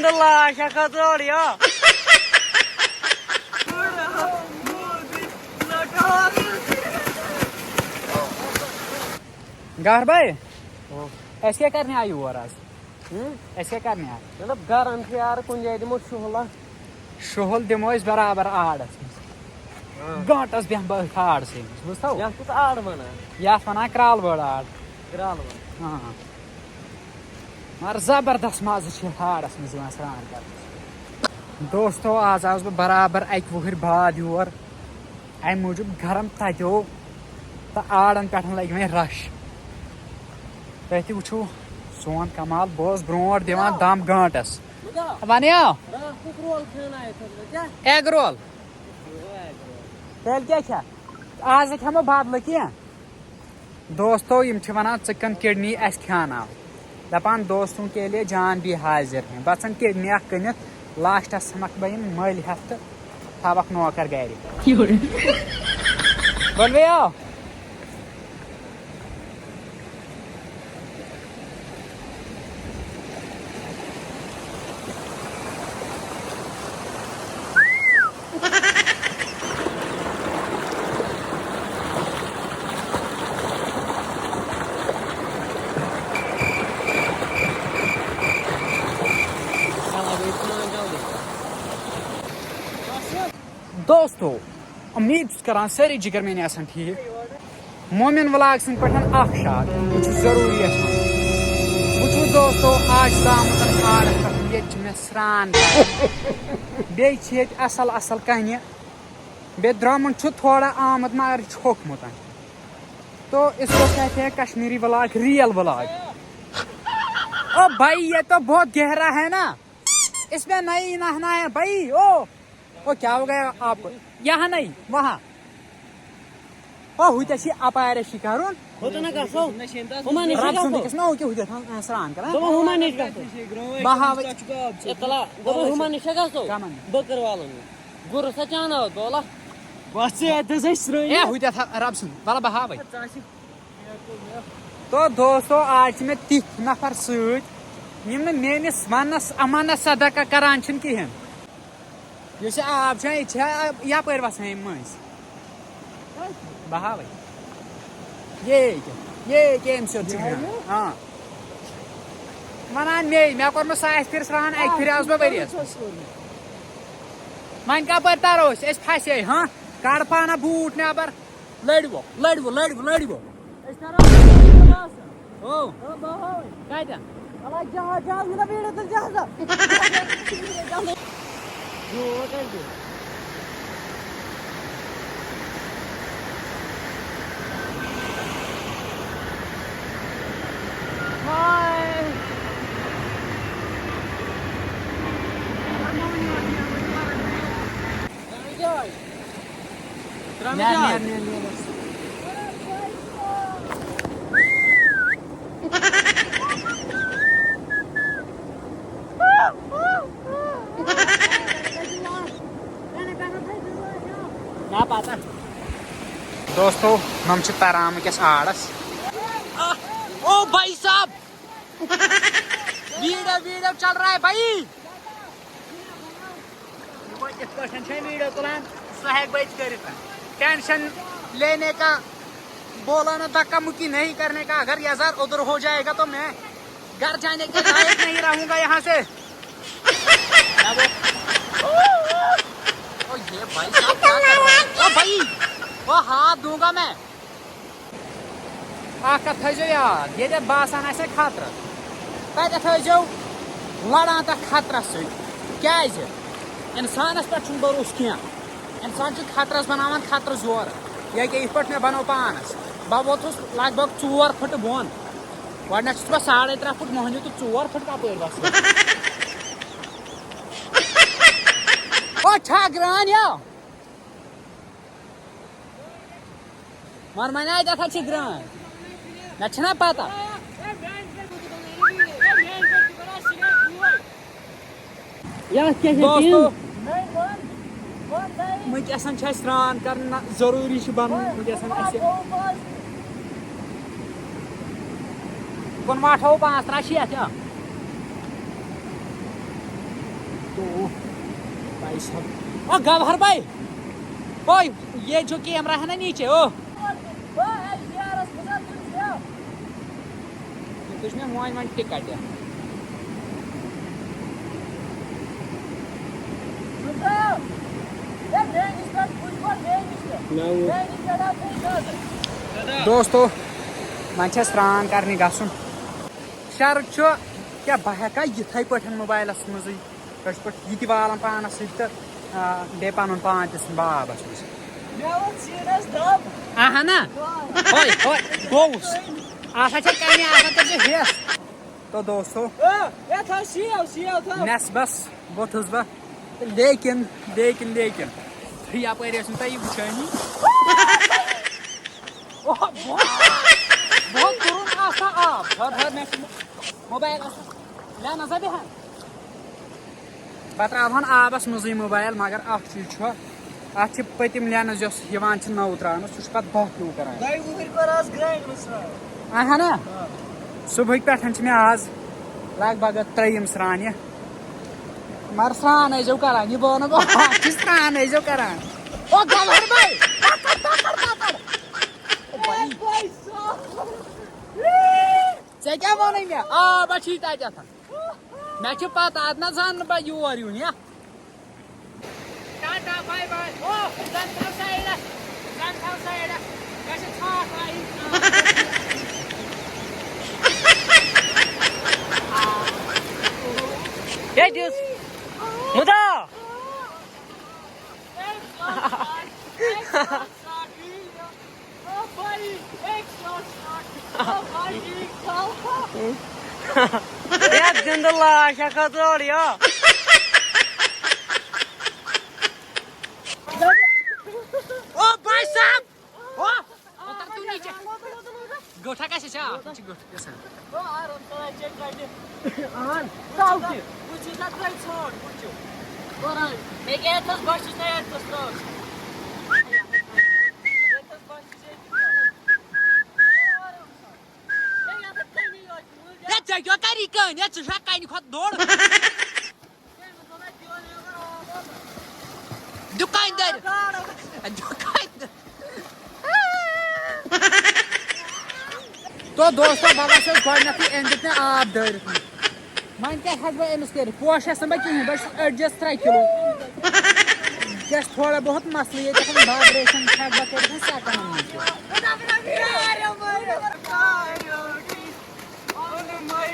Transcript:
The लाश खतोड़िया गौर भाई ऐसे क्या करने आई हुआ आज? ऐसे क्या करने आई? मतलब घर यार कुछ जाए दिमो शुहला शुहल दिमो इस बराबर आड़स गांटस बेह बह आड़ से बुझतो या कुछ आड़ बना या वना क्राल बड़ आड़ कराल बना हाँ मगर जबरदस्त मज आड़स मज स्नान कर दोस्तों आज आस बह बराबर अक वहर बाद योर अमि मूजूब गरम तत्यो तो आड़न पे लग मे रश तुम वो सोन कमाल बह ब्रो दिवान दम गांटस वन एग रोल तेल क्या आज खेमो बदल कह दोस्तों यम वन चिकन किडनी अस खाना दपान दोस्तों के लिए जान भी हाजिर है बचन किडनी कनित लास्टस समक बह मल हेत तो थवक नौकर गर बोल भैया दोस्तों उम्मीद करान सारी जिगर मैंने आसान ठीक मोमिन व्लॉग सं पे शाद जरूरी वो दोस्तों आज तम आड़ ये स्रान बे असल असल कह बे द्रमन थोड़ा आमद मगर छोकमुत तो इसको कहते हैं कश्मीरी व्लॉग रियल व्लॉग। ओ भाई ये तो बहुत गहरा है ना इसमें नहीं नहाना है भाई। ओ क्या हो गया आपको यहाँ नहीं वहाँ ओ हुई अपार शिकारुन स्नान कर गुर सचाना बोला रब सुन वाला बहा तो दोस्तों आज में तिथ नफर सम मेनिस वनस अमानस सदका करान कहें इस आब यपर वसान मज बहा ये हाँ वन मे कोर सात फिर स्नान अक फिर आस बह वरियस वन कपर तरो फसे हाँ कड़ पाना बूट नबर लड़वो लड़वो लड़वो लड़वो दोस्तों हम तरान वस आड़स ओ भाई साहब वीडियो वीडियो चल रहा है भाई वीडियो तुलान सह कर टेंशन लेने का बोला ना धक्का मुक्की नहीं करने का। अगर यजार उधर हो जाएगा तो मैं घर जाने के लायक नहीं रहूंगा यहाँ से। ओ ये भाई साहब क्या कर रहे हैं? ओ भाई वो हाथ दूंगा मैं थो याद ये बासान खतर तत थो लड़ान तक खतरस क्या इंसानस पे भरोस कह इंसान खतरस बनान खतर जोर ये कि पे मे बनो पानस बह वोथुस लगभग 4 फुट बोन गो बह 3.5 फुट मोहनी तो 4 फुट कपर बस ग्रान या मन मन ग्रान ना पता दोस्तों वनस स्नान कर जरूरी बन कुन 5 5 3 6 तो भाई साहब, ओ गवाहर भाई, ओ ये जो कैमरा है ना नीचे, ओ तुझ में मोइन वन टिकट है। दोस्तों मन स्नान करने गसुन शर्त क्या बह हेका यिथे पे मोबाइलस मजे ये वालान पानस तो बे पन पान तबस अहन गोस हेस। तो दोस्तों नस्बस वोथस बह लेकिन लेकिन लेकिन यप तुम वुचानी बहुत तुरुन आब मोबाइल लेना सा बेहान पह त्रा आबस मज मोबाइल मगर अख चीज अत पतिम लेंस जो नौ त्रान सह पे बह क्यू कर अहन सुबह पे मे आज लग भग 3 स्रान मगर स्रान जो कर यह बो नो स्रान जो कर े क्या वन मे आब तथ मे पता अद ना जान बह योर यून टाटा बाय बाय मुदा जिंद लाश खतोड़िया ओ भाई साहब ओ उतर तू नीचे गोठा कैसे छा गोठा कैसे ओ आराम से चेक कर दे आन साउकी कुछ ना ट्राई छोड़ कुछ कोरान मैं क्या तो बस से यार तो स्टॉप क्या करी कन ये छा कानी खत दौड़ दुकानदार तो दोस्तों बाबा से गई अम दित आब दर वन क्या अमिस कर पोश बह कहें बस 3 किलो गस थोड़ा बहुत मसल ये वाइब्रेशन my